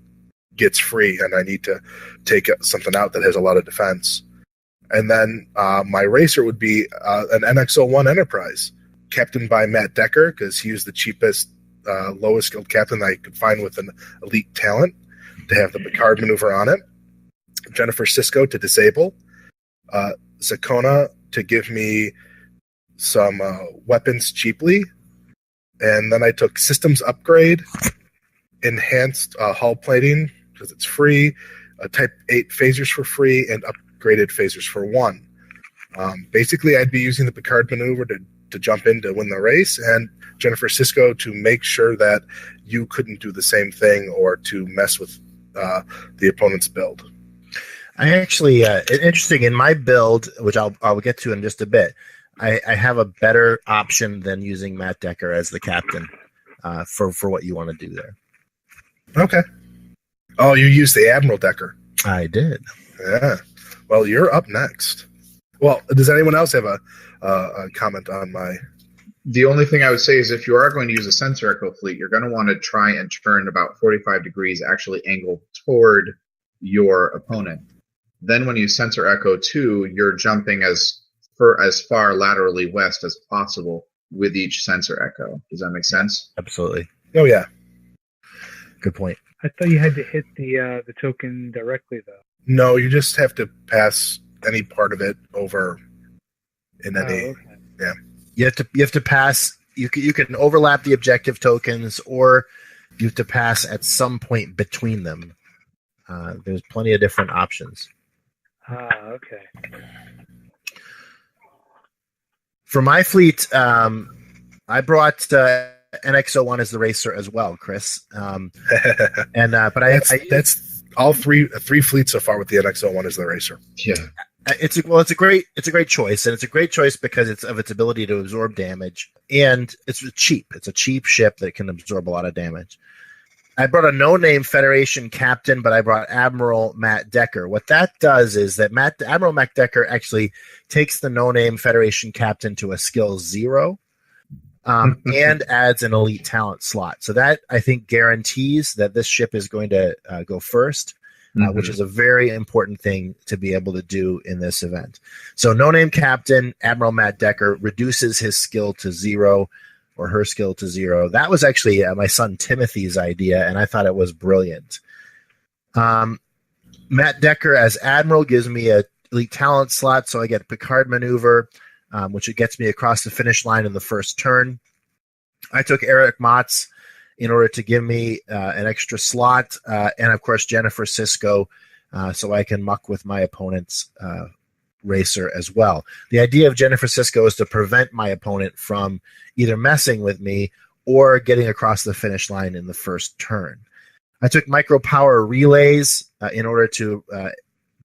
Speaker 2: gets free and I need to take something out that has a lot of defense. And then my racer would be an NX-01 Enterprise, captained by Matt Decker, because he was the cheapest, lowest skilled captain I could find with an elite talent to have the Picard maneuver on it. Jennifer Sisko to disable. Sakona to give me some weapons cheaply. And then I took systems upgrade, enhanced hull plating, because it's free, type 8 phasers for free, and upgraded phasers for 1. Basically, I'd be using the Picard maneuver to jump in to win the race, and Jennifer Sisko to make sure that you couldn't do the same thing or to mess with the opponent's build.
Speaker 4: I actually, interesting, in my build, which I'll get to in just a bit, I have a better option than using Matt Decker as the captain for what you want to do there.
Speaker 2: Okay. Oh, you used the Admiral Decker.
Speaker 4: I did.
Speaker 2: Yeah. Well, you're up next. Well, does anyone else have a comment on my...
Speaker 3: The only thing I would say is if you are going to use a sensor echo fleet, you're going to want to try and turn about 45 degrees, actually angled toward your opponent. Then when you sensor echo 2, you're jumping as far laterally west as possible with each sensor echo. Does that make sense?
Speaker 4: Absolutely.
Speaker 2: Oh, yeah.
Speaker 4: Good point.
Speaker 5: I thought you had to hit the token directly, though.
Speaker 2: No, you just have to pass any part of it over in any...
Speaker 5: okay.
Speaker 2: Yeah.
Speaker 4: You have to pass. You can overlap the objective tokens, or you have to pass at some point between them. There's plenty of different options.
Speaker 5: Okay.
Speaker 4: For my fleet, I brought NX-01 as the racer as well, Chris.
Speaker 2: That's all three fleets so far with the NX-01 as the racer.
Speaker 3: Yeah.
Speaker 4: It's a great choice, and it's a great choice because it's of its ability to absorb damage, and it's cheap. It's a cheap ship that can absorb a lot of damage. I brought a no-name Federation captain, but I brought Admiral Matt Decker. What that does is that Admiral Matt Decker actually takes the no-name Federation captain to a skill 0, and adds an elite talent slot. So that, I think, guarantees that this ship is going to go first. Which is a very important thing to be able to do in this event. So no-name captain, Admiral Matt Decker, reduces his skill to 0, or her skill to 0. That was actually my son Timothy's idea, and I thought it was brilliant. Matt Decker as Admiral gives me a elite talent slot, so I get Picard maneuver, which it gets me across the finish line in the first turn. I took Eric Motz in order to give me an extra slot, and of course Jennifer Sisko, so I can muck with my opponent's racer as well. The idea of Jennifer Sisko is to prevent my opponent from either messing with me or getting across the finish line in the first turn. I took micro power relays in order to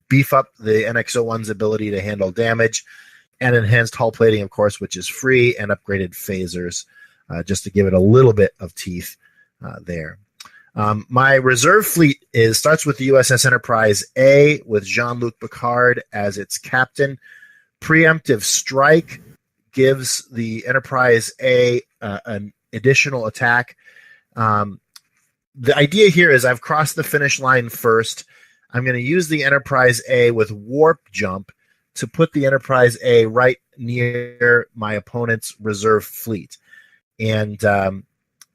Speaker 4: beef up the NX-01's ability to handle damage, and enhanced hull plating, of course, which is free, and upgraded phasers, just to give it a little bit of teeth there. My reserve fleet starts with the USS Enterprise A with Jean-Luc Picard as its captain. Preemptive strike gives the Enterprise A an additional attack. The idea here is I've crossed the finish line first. I'm going to use the Enterprise A with warp jump to put the Enterprise A right near my opponent's reserve fleet. And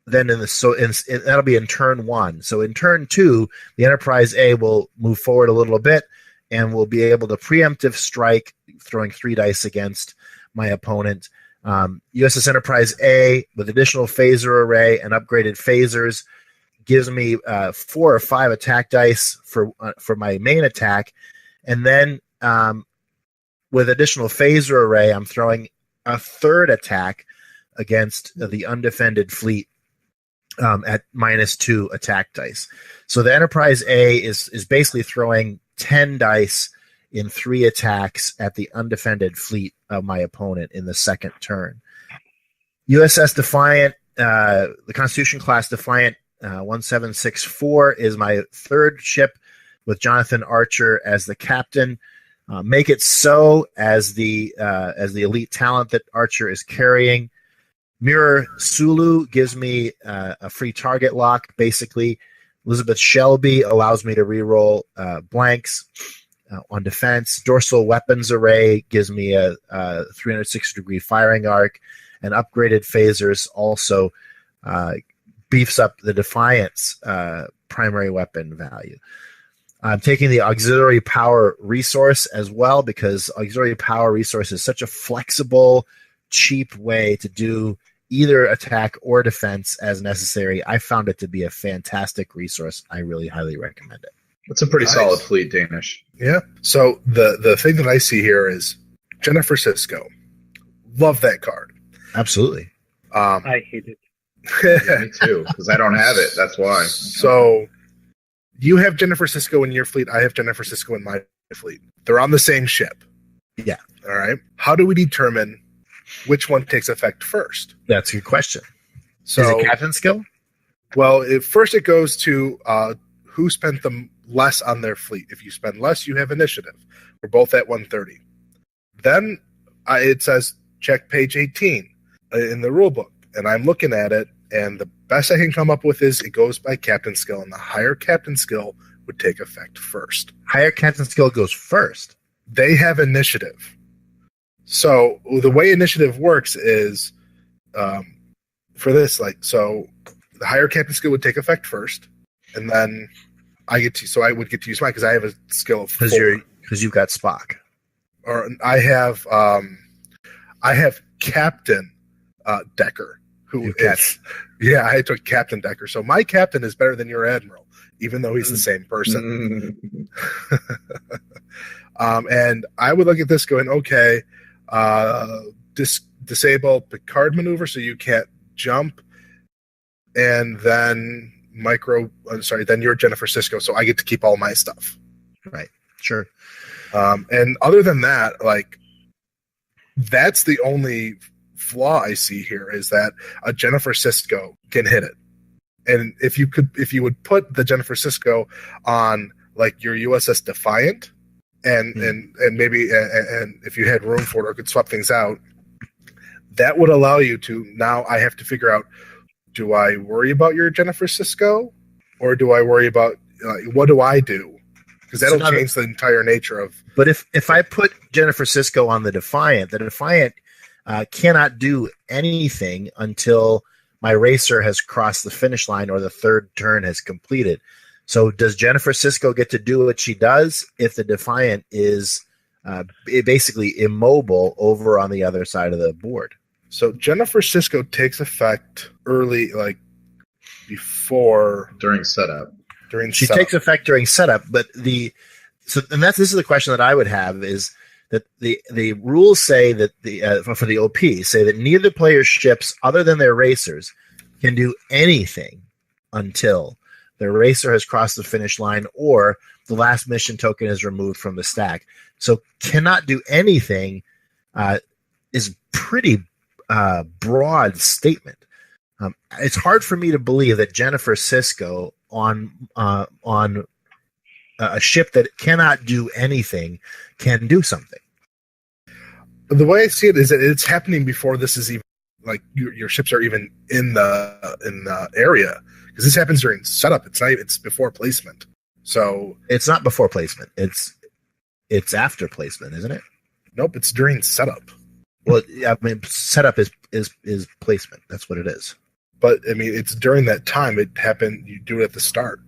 Speaker 4: then that'll be in turn 1. So in turn 2, the Enterprise A will move forward a little bit and will be able to preemptive strike, throwing 3 dice against my opponent. USS Enterprise A with additional phaser array and upgraded phasers gives me 4 or 5 attack dice for my main attack, and then with additional phaser array, I'm throwing a 3rd attack against the undefended fleet at -2 attack dice. So the Enterprise A is basically throwing 10 dice in 3 attacks at the undefended fleet of my opponent in the second turn. USS Defiant, the Constitution class Defiant 1764 is my 3rd ship with Jonathan Archer as the captain. Make it so as the elite talent that Archer is carrying. Mirror Sulu gives me a free target lock. Basically, Elizabeth Shelby allows me to reroll blanks on defense. Dorsal Weapons Array gives me a 360-degree firing arc, and upgraded phasers also beefs up the Defiance primary weapon value. I'm taking the auxiliary power resource as well because auxiliary power resource is such a flexible, cheap way to do either attack or defense as necessary. I found it to be a fantastic resource. I really highly recommend it.
Speaker 3: It's a pretty solid fleet, Danish.
Speaker 2: Yeah. So the thing that I see here is Jennifer Sisko. Love that card.
Speaker 4: Absolutely.
Speaker 5: I hate it.
Speaker 3: Yeah, me too, because I don't have it. That's why.
Speaker 2: So you have Jennifer Sisko in your fleet. I have Jennifer Sisko in my fleet. They're on the same ship.
Speaker 4: Yeah.
Speaker 2: All right. How do we determine which one takes effect first?
Speaker 4: That's a good question.
Speaker 2: So,
Speaker 4: is it captain skill?
Speaker 2: Well, first it goes to who spent the less on their fleet. If you spend less, you have initiative. We're both at 130. Then it says check page 18 in the rule book. And I'm looking at it, and the best I can come up with is it goes by captain skill, and the higher captain skill would take effect first.
Speaker 4: Higher captain skill goes first.
Speaker 2: They have initiative. So the way initiative works is for this, so the higher captain skill would take effect first, and then I would get to use mine because I have a skill of 4.
Speaker 4: Because you've got Spock.
Speaker 2: Or I have Captain Decker. I took Captain Decker. So my captain is better than your admiral, even though he's the same person. And I would look at this going, okay, disable Picard maneuver so you can't jump, and then then you're Jennifer Sisko, so I get to keep all my stuff.
Speaker 4: Right. Sure.
Speaker 2: And other than that, that's the only flaw I see here is that a Jennifer Sisko can hit it. And if you would put the Jennifer Sisko on your USS Defiant and maybe and if you had room for it or could swap things out, that would allow you to, now I have to figure out, do I worry about your Jennifer Sisko or do I worry about what do I do? Because that'll change the entire nature of.
Speaker 4: But if I put Jennifer Sisko on the Defiant cannot do anything until my racer has crossed the finish line or the third turn has completed. So does Jennifer Sisko get to do what she does if the Defiant is basically immobile over on the other side of the board?
Speaker 2: So Jennifer Sisko takes effect early, before
Speaker 3: during setup.
Speaker 4: She takes effect during setup, but this is the question that I would have is that the rules say that for the OP say that neither player's ships other than their racers can do anything until their racer has crossed the finish line or the last mission token is removed from the stack. So cannot do anything is pretty broad statement. It's hard for me to believe that Jennifer Sisko on a ship that cannot do anything can do something.
Speaker 2: The way I see it is that it's happening before this is even your ships are even in the area, because this happens during setup. It's before placement. So
Speaker 4: it's not before placement. It's after placement, isn't it?
Speaker 2: Nope, it's during setup.
Speaker 4: Well, I mean, setup is placement. That's what it is.
Speaker 2: But I mean, it's during that time. It happened. You do it at the start,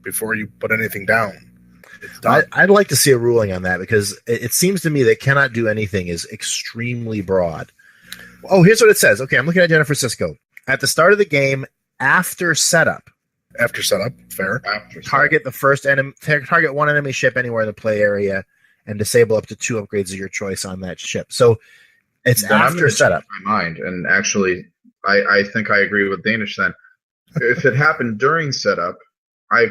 Speaker 2: before you put anything down.
Speaker 4: I'd like to see a ruling on that because it seems to me that cannot do anything is extremely broad. Oh, here's what it says. Okay, I'm looking at Jennifer Sisko. At the start of the game, after setup.
Speaker 2: After setup, fair.
Speaker 4: Target one enemy ship anywhere in the play area and disable up to 2 upgrades of your choice on that ship. So it's
Speaker 3: then
Speaker 4: after setup.
Speaker 3: My mind, and actually, I think I agree with Danish then. If it happened during setup, I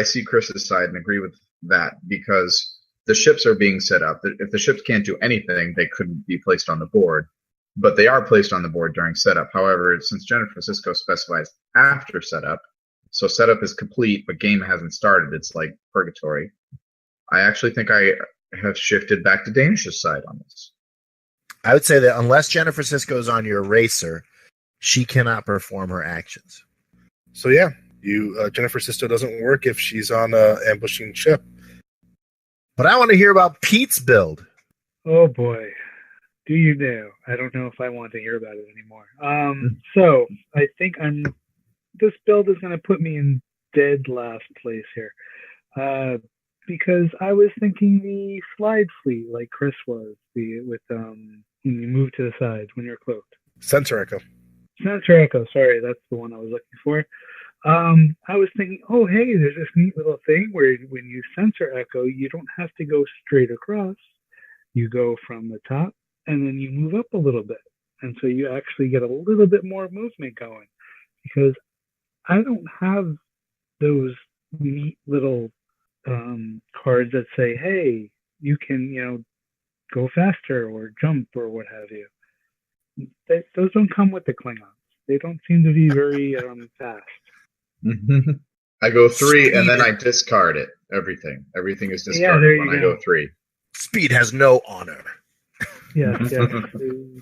Speaker 3: see Chris's side and agree with that because the ships are being set up. If the ships can't do anything, they couldn't be placed on the board, but they are placed on the board during setup. However, since Jennifer Sisko specifies after setup, so setup is complete, but game hasn't started, it's like purgatory. I actually think I have shifted back to Danish's side on this.
Speaker 4: I would say that unless Jennifer Sisko is on your racer, she cannot perform her actions.
Speaker 2: So yeah, Jennifer Sisto doesn't work if she's on a ambushing ship.
Speaker 4: But I want to hear about Pete's build.
Speaker 5: Oh boy, do you know? I don't know if I want to hear about it anymore. So I think this build is going to put me in dead last place here, because I was thinking the slide fleet like Chris was, with when you move to the sides when you're cloaked.
Speaker 2: Sensor Echo.
Speaker 5: Sensor Echo. Sorry, that's the one I was looking for. I was thinking, oh, hey, there's this neat little thing where when you sensor echo, you don't have to go straight across. You go from the top and then you move up a little bit. And so you actually get a little bit more movement going, because I don't have those neat little cards that say, hey, you can, go faster or jump or what have you. Those don't come with the Klingons. They don't seem to be very fast.
Speaker 3: I go 3 and then I discard it. Everything is discarded when I go 3.
Speaker 4: Speed has no honor.
Speaker 5: Yes.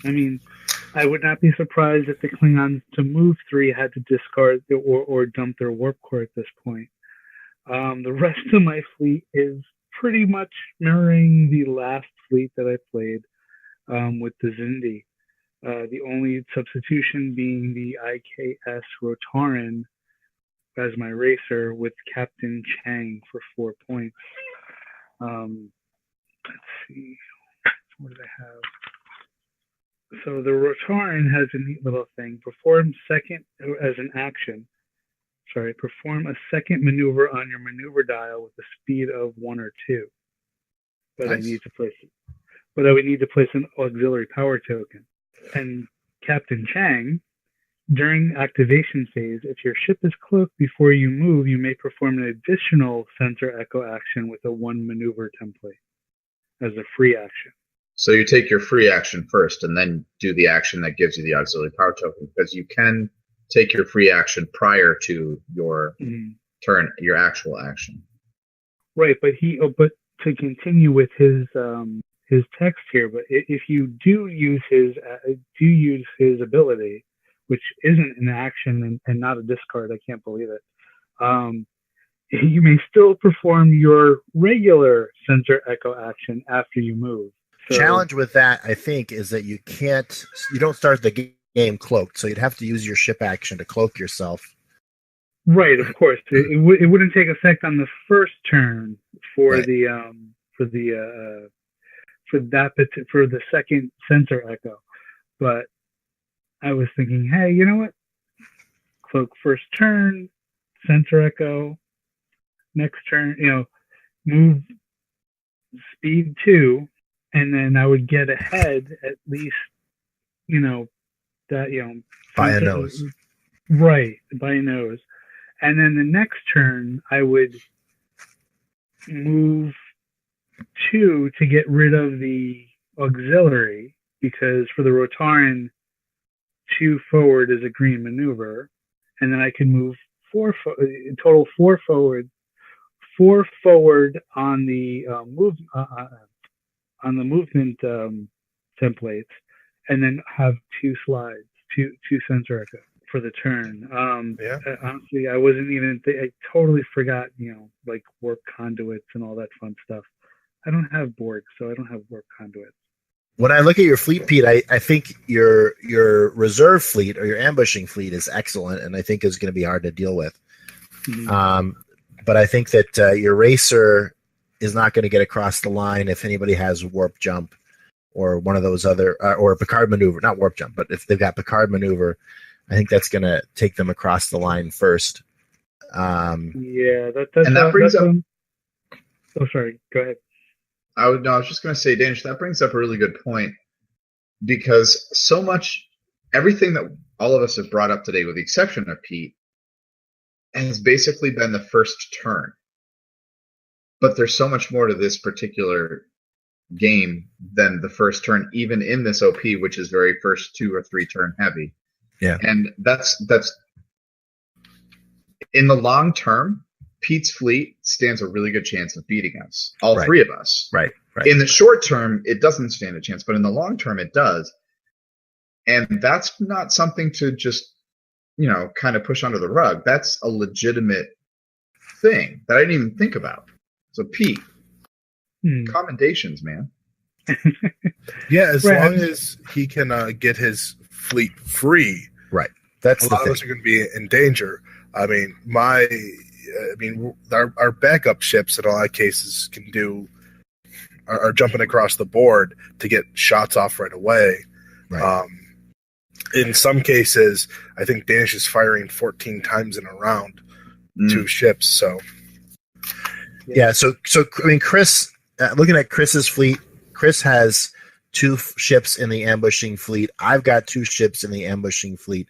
Speaker 5: I mean, I would not be surprised if the Klingons to move 3 had to discard or dump their warp core at this point. The rest of my fleet is pretty much mirroring the last fleet that I played with the Zindi. The only substitution being the IKS Rotaran as my racer with Captain Chang for 4 points. Let's see. What did I have? So the Rotaran has a neat little thing. Perform a second maneuver on your maneuver dial with a speed of 1 or 2. But nice. I would need to place an auxiliary power token. And Captain Chang, during activation phase, if your ship is cloaked before you move, you may perform an additional sensor echo action with a 1 maneuver template as a free action.
Speaker 3: So you take your free action first and then do the action that gives you the auxiliary power token, because you can take your free action prior to your turn, your actual action.
Speaker 5: Right, but to continue with his text here, but if you do use his ability, which isn't an action and not a discard, I can't believe it. You may still perform your regular sensor echo action after you move. So,
Speaker 4: challenge with that, I think, is that you don't start the game cloaked, so you'd have to use your ship action to cloak yourself.
Speaker 5: Right, of course. It wouldn't take effect on the first turn for right. For the second sensor echo, but I was thinking, hey, you know what? Cloak first turn, sensor echo. Next turn, move speed 2, and then I would get ahead at least,
Speaker 4: by a nose.
Speaker 5: Right, by a nose. And then the next turn, I would move 2 to get rid of the auxiliary, because for the Rotaran, 2 forward is a green maneuver, and then I can move 4 forward. 4 forward on the movement templates, and then have 2 slides, two sensor echo for the turn. Honestly, I wasn't even. I totally forgot. Like warp conduits and all that fun stuff. I don't have Borg, so I don't have warp conduits.
Speaker 4: When I look at your fleet, Pete, I think your reserve fleet or your ambushing fleet is excellent, and I think is going to be hard to deal with. Mm-hmm. But I think that your racer is not going to get across the line if anybody has warp jump or one of those other or Picard maneuver, not warp jump, but if they've got Picard maneuver, I think that's going to take them across the line first.
Speaker 5: That brings up. Oh, sorry. Go ahead.
Speaker 3: I was just going to say, Danish, that brings up a really good point, because so much, everything that all of us have brought up today, with the exception of Pete, has basically been the first turn. But there's so much more to this particular game than the first turn, even in this OP, which is very first 2 or 3 turn heavy.
Speaker 4: Yeah.
Speaker 3: And that's in the long term, Pete's fleet stands a really good chance of beating us, all
Speaker 4: Right.
Speaker 3: three of us.
Speaker 4: Right.
Speaker 3: In the short term, it doesn't stand a chance, but in the long term, it does. And that's not something to just, kind of push under the rug. That's a legitimate thing that I didn't even think about. So, Pete, commendations, man.
Speaker 2: Yeah, as long as he can get his fleet free,
Speaker 4: right. That's
Speaker 2: a
Speaker 4: the
Speaker 2: lot
Speaker 4: thing.
Speaker 2: of us are going to be in danger. I mean, our backup ships in a lot of cases are jumping across the board to get shots off right away.
Speaker 4: Right.
Speaker 2: In some cases, I think Danish is firing 14 times in a round, 2 ships. So,
Speaker 4: yeah. So I mean, Chris, looking at Chris's fleet, Chris has 2 ships in the ambushing fleet. I've got 2 ships in the ambushing fleet,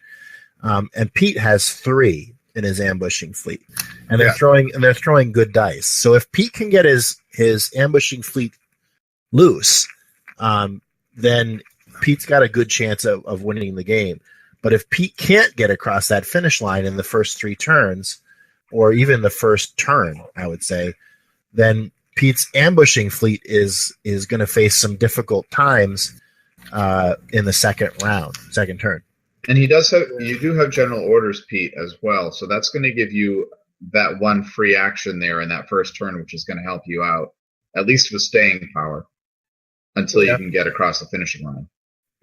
Speaker 4: and Pete has 3 in his ambushing fleet, and they're throwing good dice. So if Pete can get his ambushing fleet loose, then Pete's got a good chance of winning the game. But if Pete can't get across that finish line in the first 3 turns, or even the first turn, I would say, then Pete's ambushing fleet is going to face some difficult times in the second turn.
Speaker 3: And you do have general orders, Pete, as well. So that's going to give you that one free action there in that first turn, which is going to help you out, at least with staying power, until you can get across the finishing line.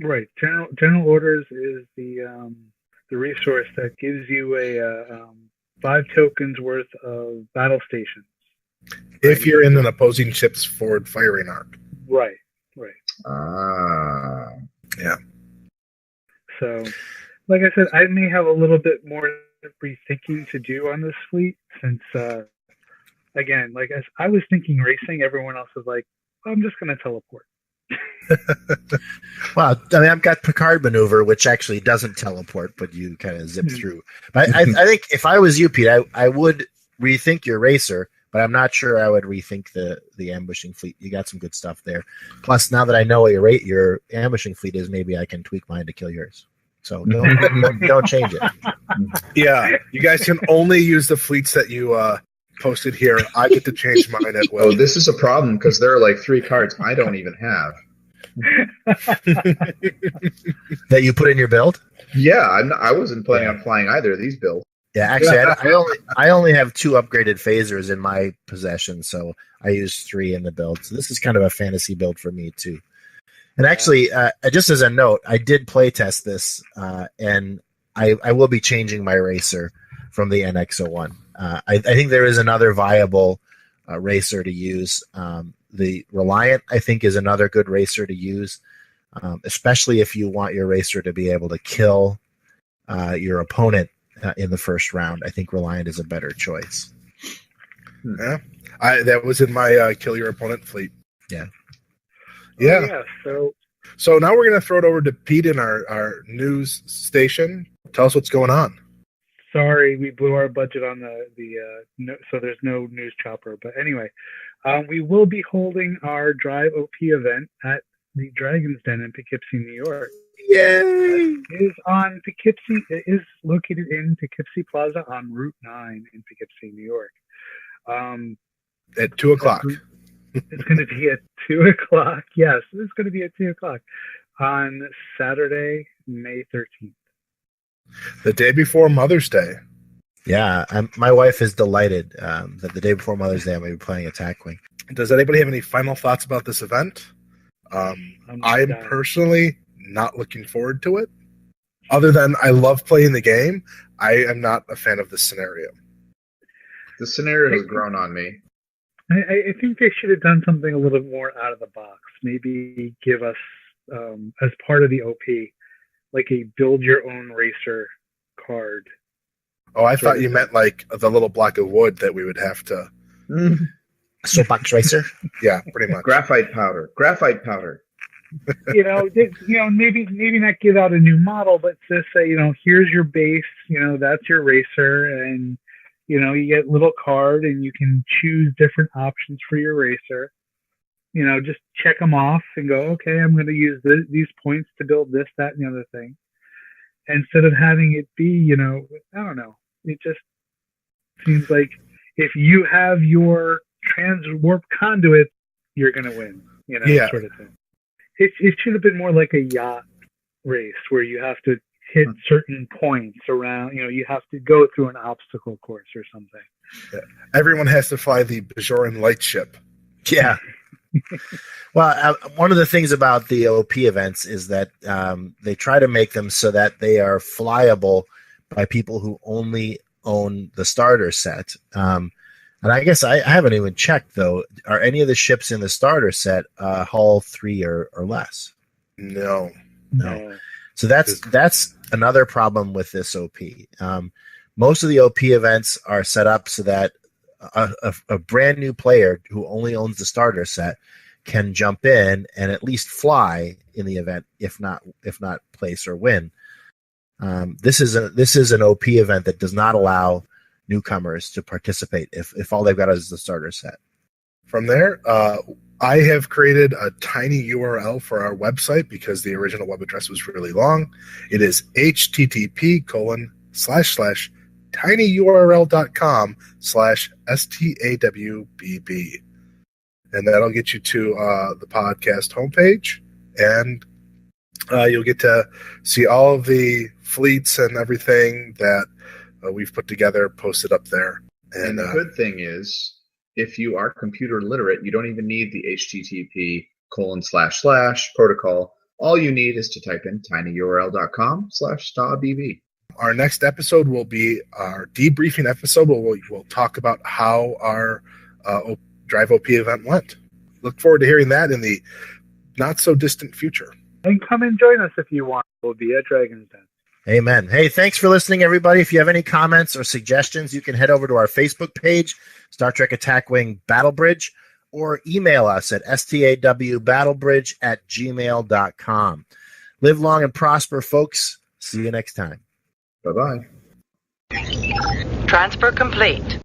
Speaker 5: Right. General orders is the resource that gives you a 5 tokens worth of battle stations.
Speaker 2: if you're in an opposing ship's forward firing arc.
Speaker 5: Right.
Speaker 2: Yeah.
Speaker 5: So, like I said, I may have a little bit more rethinking to do on this fleet since, again, like as I was thinking racing, everyone else was like, I'm just going to teleport.
Speaker 4: Well, I mean, I've got Picard maneuver, which actually doesn't teleport, but you kind of zip through. But I think if I was you, Pete, I would rethink your racer, but I'm not sure I would rethink the ambushing fleet. You got some good stuff there. Plus, now that I know what your ambushing fleet is, maybe I can tweak mine to kill yours. So don't change it.
Speaker 2: Yeah, you guys can only use the fleets that you posted here. I get to change mine at will.
Speaker 3: Oh, this is a problem because there are like 3 cards I don't even have.
Speaker 4: That you put in your build?
Speaker 3: Yeah, I wasn't planning on flying either of these builds.
Speaker 4: Yeah, actually, I only have 2 upgraded phasers in my possession, so I use 3 in the build. So this is kind of a fantasy build for me too. And actually, just as a note, I did play test this, and I will be changing my racer from the NX-01. I think there is another viable racer to use. The Reliant, I think, is another good racer to use, especially if you want your racer to be able to kill your opponent in the first round. I think Reliant is a better choice.
Speaker 2: Yeah, that was in my kill your opponent fleet.
Speaker 4: Yeah.
Speaker 2: Yeah. So now we're going to throw it over to Pete in our news station. Tell us what's going on.
Speaker 5: Sorry, we blew our budget on so there's no news chopper. But anyway, we will be holding our Drive OP event at the Dragon's Den in Poughkeepsie, New York.
Speaker 4: Yay!
Speaker 5: It is on Poughkeepsie. It is located in Poughkeepsie Plaza on Route 9 in Poughkeepsie, New York.
Speaker 2: At 2:00.
Speaker 5: It's going to be at 2:00. Yes, it's going to be at 2:00 on Saturday, May 13th.
Speaker 2: The day before Mother's Day.
Speaker 4: Yeah, my wife is delighted that the day before Mother's Day I'm going to be playing Attack Wing.
Speaker 2: Does anybody have any final thoughts about this event? I'm personally not looking forward to it. Other than I love playing the game, I am not a fan of the scenario.
Speaker 3: The scenario has grown on me.
Speaker 5: I think they should have done something a little more out of the box. Maybe give us, as part of the OP, like a build your own racer card.
Speaker 2: Oh, I thought you meant like the little block of wood that we would have to.
Speaker 4: Soapbox racer?
Speaker 2: Yeah, pretty much.
Speaker 3: Graphite powder.
Speaker 5: Maybe not give out a new model, but just say, here's your base, that's your racer, and you get a little card and you can choose different options for your racer. Just check them off and go, okay, I'm going to use these points to build this, that, and the other thing. Instead of having it be, I don't know. It just seems like if you have your transwarp conduit, you're going to win, sort of thing. It should have been more like a yacht race where you have to hit certain points around, you have to go through an obstacle course or something.
Speaker 2: Yeah. Everyone has to fly the Bajoran light ship.
Speaker 4: Yeah. Well, one of the things about the OP events is that they try to make them so that they are flyable by people who only own the starter set. And I guess I haven't even checked, though. Are any of the ships in the starter set hull 3 or less?
Speaker 2: No.
Speaker 4: So that's another problem with this OP. Most of the OP events are set up so that a brand new player who only owns the starter set can jump in and at least fly in the event, if not place or win. This is an OP event that does not allow newcomers to participate if all they've got is the starter set.
Speaker 2: From there, I have created a tiny URL for our website because the original web address was really long. It is http://tinyurl.com/STAWBB. And that'll get you to the podcast homepage, and you'll get to see all of the fleets and everything that we've put together, posted up there.
Speaker 3: And the good thing is, if you are computer literate, you don't even need the http:// protocol. All you need is to type in tinyurl.com/STAWBB.
Speaker 2: Our next episode will be our debriefing episode where we'll talk about how our Drive OP event went. Look forward to hearing that in the not so distant future.
Speaker 5: And come and join us if you want. We'll be at Dragon's Den.
Speaker 4: Amen. Hey, thanks for listening, everybody. If you have any comments or suggestions, you can head over to our Facebook page, Star Trek Attack Wing Battle Bridge, or email us at stawbattlebridge@gmail.com. Live long and prosper, folks. See you next time.
Speaker 3: Bye-bye.
Speaker 1: Transfer complete.